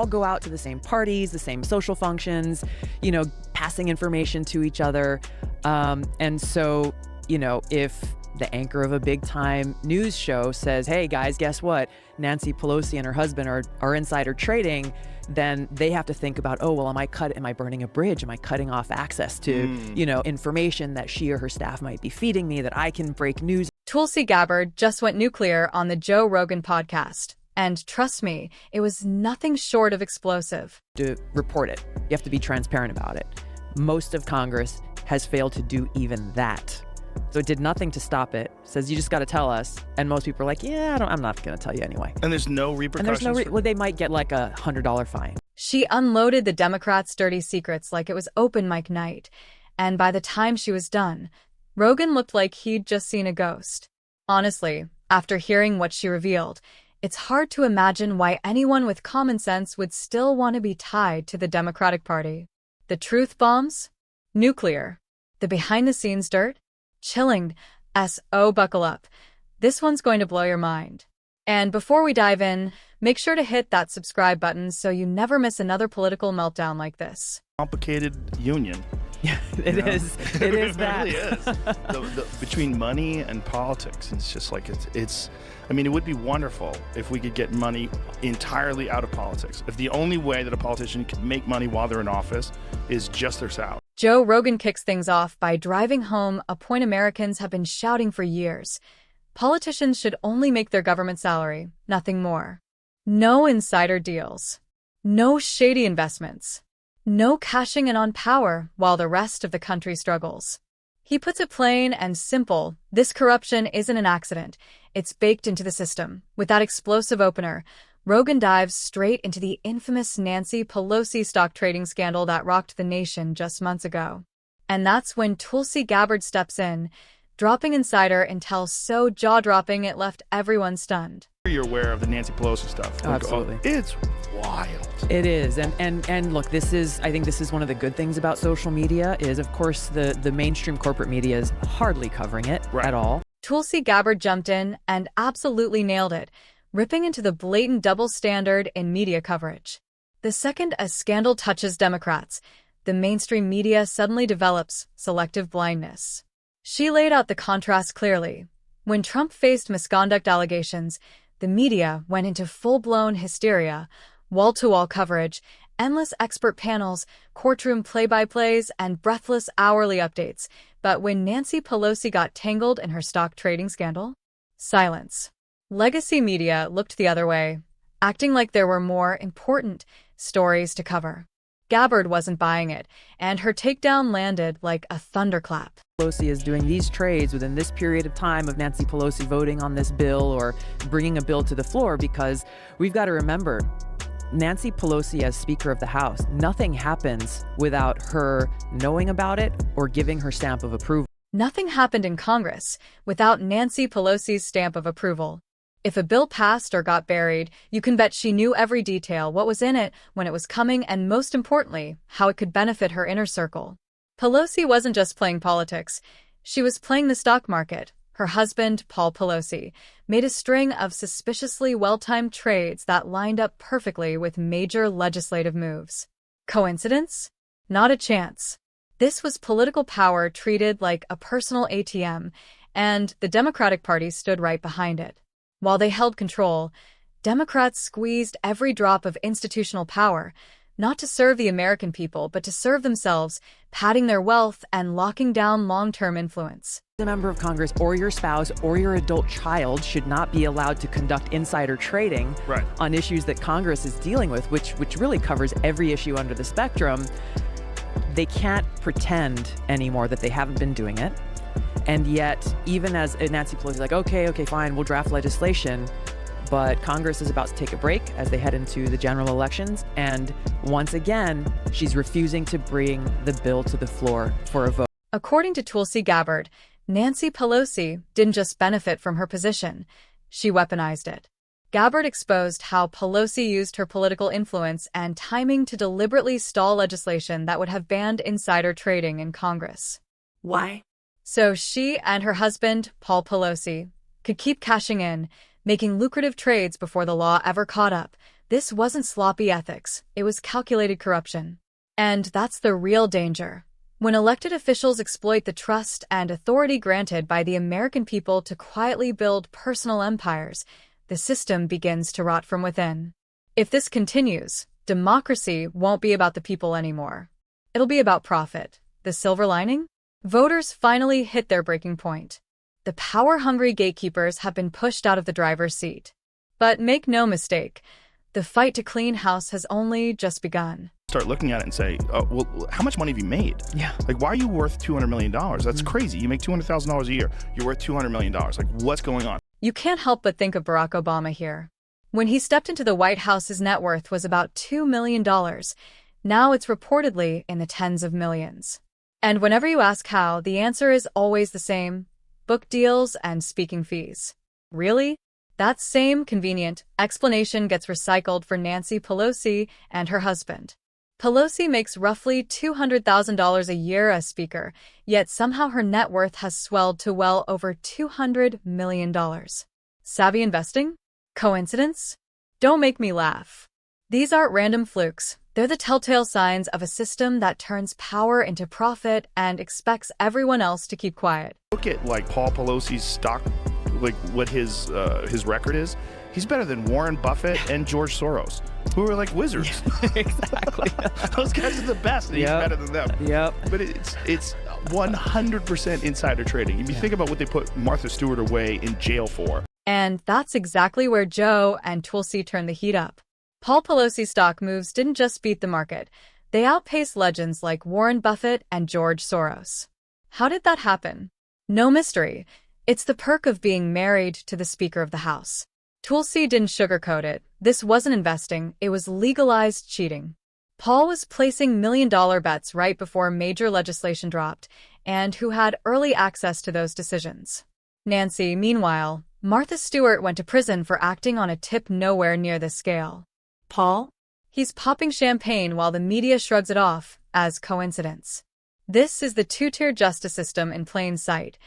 all go out to the same parties, the same social functions, you know, passing information to each other. And so, you know, if the anchor of a big time news show says, hey guys, guess what? Nancy Pelosi and her husband are insider trading, then they have to think about, oh, well, am I burning a bridge? Am I cutting off access to, you know, information that she or her staff might be feeding me that I can break news? Tulsi Gabbard just went nuclear on the Joe Rogan podcast. And trust me, it was nothing short of explosive. To report it, you have to be transparent about it. Most of Congress has failed to do even that. So it did nothing to stop it. Says you just got to tell us. And most people are like, yeah, I'm not going to tell you anyway. And there's no repercussions? And there's well, they might get like $100 fine. She unloaded the Democrats' dirty secrets like it was open mic night. And by the time she was done, Rogan looked like he'd just seen a ghost. Honestly, after hearing what she revealed, it's hard to imagine why anyone with common sense would still want to be tied to the Democratic Party. The truth bombs? Nuclear. The behind-the-scenes dirt? Chilling. S.O. Buckle up. This one's going to blow your mind. And before we dive in, make sure to hit that subscribe button so you never miss another political meltdown like this. Complicated union. Yeah, it is. It is that. It really is. Between money and politics, it's just like it's. I mean, it would be wonderful if we could get money entirely out of politics. If the only way that a politician can make money while they're in office is just their salary. Joe Rogan kicks things off by driving home a point Americans have been shouting for years. Politicians should only make their government salary, nothing more. No insider deals. No shady investments. No cashing in on power while the rest of the country struggles. He puts it plain and simple. This corruption isn't an accident. It's baked into the system. With that explosive opener, Rogan dives straight into the infamous Nancy Pelosi stock trading scandal that rocked the nation just months ago. And that's when Tulsi Gabbard steps in, dropping insider intel so jaw-dropping it left everyone stunned. You're aware of the Nancy Pelosi stuff. Oh, absolutely. It's wild. It is. And look, I think this is one of the good things about social media is, of course, the mainstream corporate media is hardly covering it at all. Tulsi Gabbard jumped in and absolutely nailed it, ripping into the blatant double standard in media coverage. The second a scandal touches Democrats, the mainstream media suddenly develops selective blindness. She laid out the contrast clearly. When Trump faced misconduct allegations, the media went into full-blown hysteria, wall-to-wall coverage, endless expert panels, courtroom play-by-plays, and breathless hourly updates. But when Nancy Pelosi got tangled in her stock trading scandal, silence. Legacy media looked the other way, acting like there were more important stories to cover. Gabbard wasn't buying it, and her takedown landed like a thunderclap. Pelosi is doing these trades within this period of time of Nancy Pelosi voting on this bill or bringing a bill to the floor, because we've got to remember, Nancy Pelosi as Speaker of the House, nothing happens without her knowing about it or giving her stamp of approval. Nothing happened in Congress without Nancy Pelosi's stamp of approval. If a bill passed or got buried, you can bet she knew every detail, what was in it, when it was coming, and most importantly, how it could benefit her inner circle. Pelosi wasn't just playing politics. She was playing the stock market. Her husband, Paul Pelosi, made a string of suspiciously well-timed trades that lined up perfectly with major legislative moves. Coincidence? Not a chance. This was political power treated like a personal ATM, and the Democratic Party stood right behind it. While they held control, Democrats squeezed every drop of institutional power, not to serve the American people, but to serve themselves, padding their wealth and locking down long-term influence. A member of Congress or your spouse or your adult child should not be allowed to conduct insider trading on issues that Congress is dealing with, which really covers every issue under the spectrum. They can't pretend anymore that they haven't been doing it. And yet, even as Nancy Pelosi is like, okay, fine, we'll draft legislation, but Congress is about to take a break as they head into the general elections. And once again, she's refusing to bring the bill to the floor for a vote. According to Tulsi Gabbard, Nancy Pelosi didn't just benefit from her position, she weaponized it. Gabbard exposed how Pelosi used her political influence and timing to deliberately stall legislation that would have banned insider trading in Congress. Why? So she and her husband, Paul Pelosi, could keep cashing in, making lucrative trades before the law ever caught up, This wasn't sloppy ethics, it was calculated corruption. And that's the real danger. When elected officials exploit the trust and authority granted by the American people to quietly build personal empires, the system begins to rot from within. If this continues, democracy won't be about the people anymore. It'll be about profit. The silver lining? Voters finally hit their breaking point. The power-hungry gatekeepers have been pushed out of the driver's seat. But make no mistake, the fight to clean house has only just begun. Start looking at it and say, oh, well, how much money have you made? Yeah. Like, why are you worth $200 million? That's crazy. You make $200,000 a year. You're worth $200 million. Like, what's going on? You can't help but think of Barack Obama here. When he stepped into the White House, his net worth was about $2 million. Now it's reportedly in the tens of millions. And whenever you ask how, the answer is always the same: book deals and speaking fees. Really? That same convenient explanation gets recycled for Nancy Pelosi and her husband. Pelosi makes roughly $200,000 a year as Speaker, yet somehow her net worth has swelled to well over $200 million. Savvy investing? Coincidence? Don't make me laugh. These aren't random flukes. They're the telltale signs of a system that turns power into profit and expects everyone else to keep quiet. Look at, like, Paul Pelosi's stock, like, what his record is. He's better than Warren Buffett and George Soros, who are like wizards. Yeah, exactly. Those guys are the best, and he's better than them. Yep. But it's 100% insider trading. If you think about what they put Martha Stewart away in jail for. And that's exactly where Joe and Tulsi turned the heat up. Paul Pelosi's stock moves didn't just beat the market. They outpaced legends like Warren Buffett and George Soros. How did that happen? No mystery. It's the perk of being married to the Speaker of the House. Tulsi didn't sugarcoat it. This wasn't investing, it was legalized cheating. Paul was placing million-dollar bets right before major legislation dropped, and who had early access to those decisions. Nancy, meanwhile, Martha Stewart went to prison for acting on a tip nowhere near this scale. Paul? He's popping champagne while the media shrugs it off as coincidence. This is the two-tier justice system in plain sight.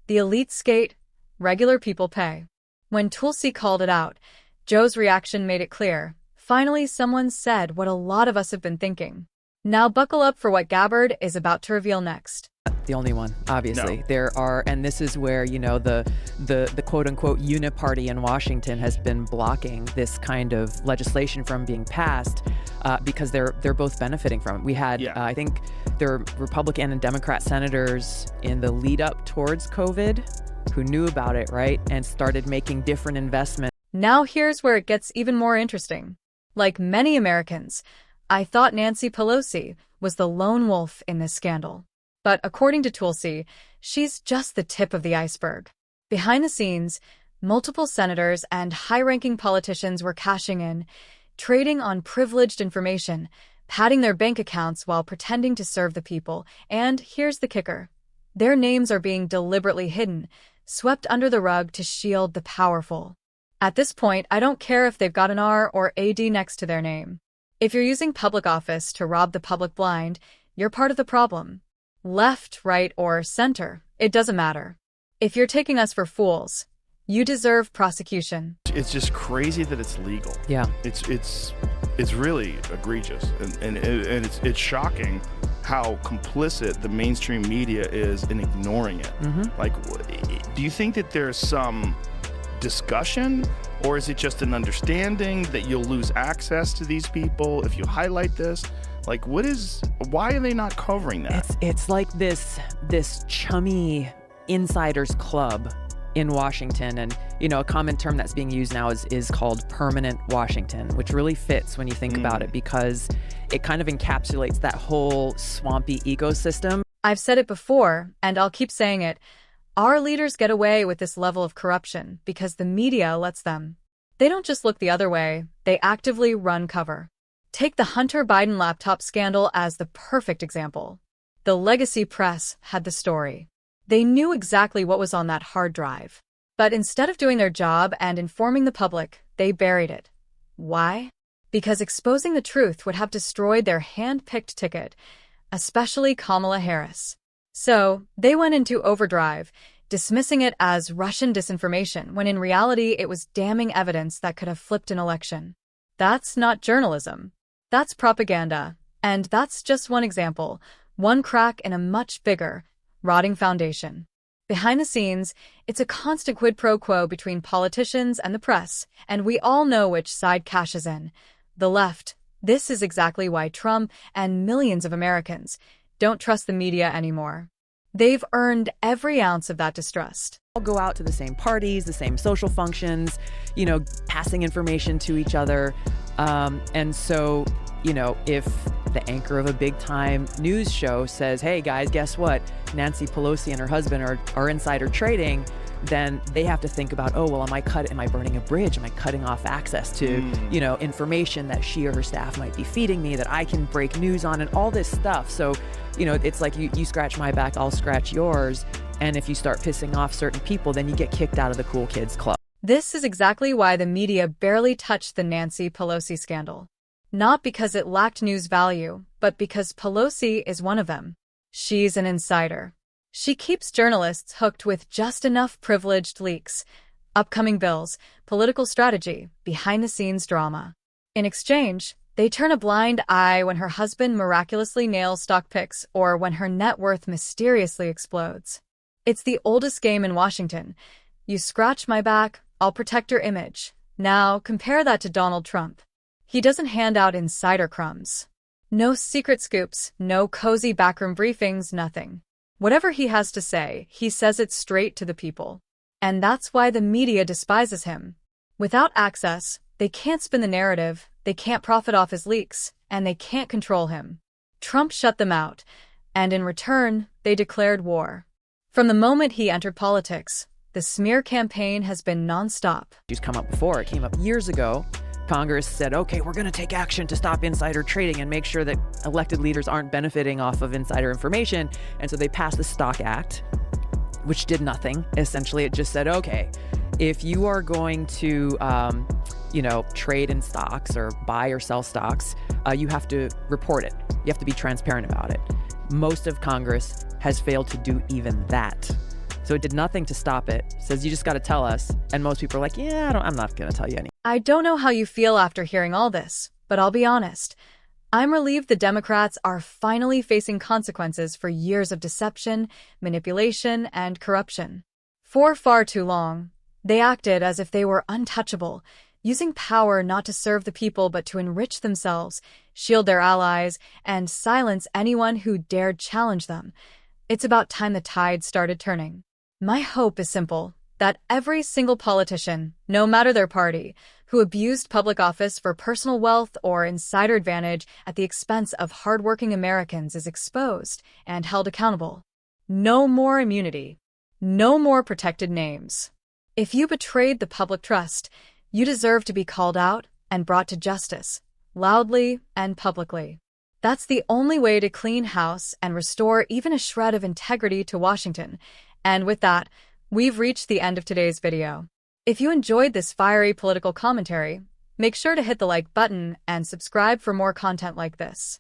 The elite skate, regular people pay. When Tulsi called it out, Joe's reaction made it clear. Finally, someone said what a lot of us have been thinking. Now buckle up for what Gabbard is about to reveal next. The only one, obviously. No. There are, and this is where, you know, the quote-unquote uniparty in Washington has been blocking this kind of legislation from being passed because they're both benefiting from it. We had, I think, there are Republican and Democrat senators in the lead up towards COVID who knew about it, right, and started making different investments. Now here's where it gets even more interesting. Like many Americans, I thought Nancy Pelosi was the lone wolf in this scandal. But according to Tulsi, she's just the tip of the iceberg. Behind the scenes, multiple senators and high-ranking politicians were cashing in, trading on privileged information, padding their bank accounts while pretending to serve the people. And here's the kicker. Their names are being deliberately hidden, swept under the rug to shield the powerful. At this point, I don't care if they've got an R or AD next to their name. If you're using public office to rob the public blind, you're part of the problem. Left, right, or center, it doesn't matter. If you're taking us for fools, you deserve prosecution. It's just crazy that it's legal. Yeah. It's really egregious, and it's shocking how complicit the mainstream media is in ignoring it. Mm-hmm. Like, do you think that there's some discussion, or is it just an understanding that you'll lose access to these people if you highlight this? Like, why are they not covering that? It's like this chummy insiders club in Washington, and you know, a common term that's being used now is called permanent Washington, which really fits when you think about it, because it kind of encapsulates that whole swampy ecosystem. I've said it before, and I'll keep saying it. Our leaders get away with this level of corruption because the media lets them. They don't just look the other way, they actively run cover. Take the Hunter Biden laptop scandal as the perfect example. The legacy press had the story. They knew exactly what was on that hard drive. But instead of doing their job and informing the public, they buried it. Why? Because exposing the truth would have destroyed their hand-picked ticket, especially Kamala Harris. So, they went into overdrive, dismissing it as Russian disinformation, when in reality it was damning evidence that could have flipped an election. That's not journalism. That's propaganda. And that's just one example, one crack in a much bigger, rotting foundation. Behind the scenes, it's a constant quid pro quo between politicians and the press, and we all know which side cashes in. The left. This is exactly why Trump and millions of Americans don't trust the media anymore. They've earned every ounce of that distrust. All go out to the same parties, the same social functions, passing information to each other. And so, if the anchor of a big time news show says, hey guys, guess what? Nancy Pelosi and her husband are insider trading, then they have to think about, oh, well, am I burning a bridge? Am I cutting off access to, information that she or her staff might be feeding me that I can break news on and all this stuff. So, it's like you scratch my back, I'll scratch yours. And if you start pissing off certain people, then you get kicked out of the cool kids club. This is exactly why the media barely touched the Nancy Pelosi scandal. Not because it lacked news value, but because Pelosi is one of them. She's an insider. She keeps journalists hooked with just enough privileged leaks, upcoming bills, political strategy, behind-the-scenes drama. In exchange, they turn a blind eye when her husband miraculously nails stock picks or when her net worth mysteriously explodes. It's the oldest game in Washington. You scratch my back, I'll protect your image. Now, compare that to Donald Trump. He doesn't hand out insider crumbs. No secret scoops, no cozy backroom briefings, nothing. Whatever he has to say, he says it straight to the people. And that's why the media despises him. Without access, they can't spin the narrative, they can't profit off his leaks, and they can't control him. Trump shut them out, and in return, they declared war. From the moment he entered politics, the smear campaign has been nonstop. She's come up before. It came up years ago. Congress said, okay, we're going to take action to stop insider trading and make sure that elected leaders aren't benefiting off of insider information. And so they passed the Stock Act, which did nothing. Essentially, it just said, okay, if you are going to, trade in stocks or buy or sell stocks, you have to report it. You have to be transparent about it. Most of Congress has failed to do even that. So it did nothing to stop it. It says you just got to tell us. And most people are like, yeah, I'm not going to tell you anything. I don't know how you feel after hearing all this, but I'll be honest. I'm relieved the Democrats are finally facing consequences for years of deception, manipulation, and corruption. For far too long, they acted as if they were untouchable, using power not to serve the people but to enrich themselves, shield their allies, and silence anyone who dared challenge them. It's about time the tide started turning. My hope is simple, that every single politician, no matter their party, who abused public office for personal wealth or insider advantage at the expense of hardworking Americans is exposed and held accountable. No more immunity. No more protected names. If you betrayed the public trust, you deserve to be called out and brought to justice, loudly and publicly. That's the only way to clean house and restore even a shred of integrity to Washington. And with that, we've reached the end of today's video. If you enjoyed this fiery political commentary, make sure to hit the like button and subscribe for more content like this.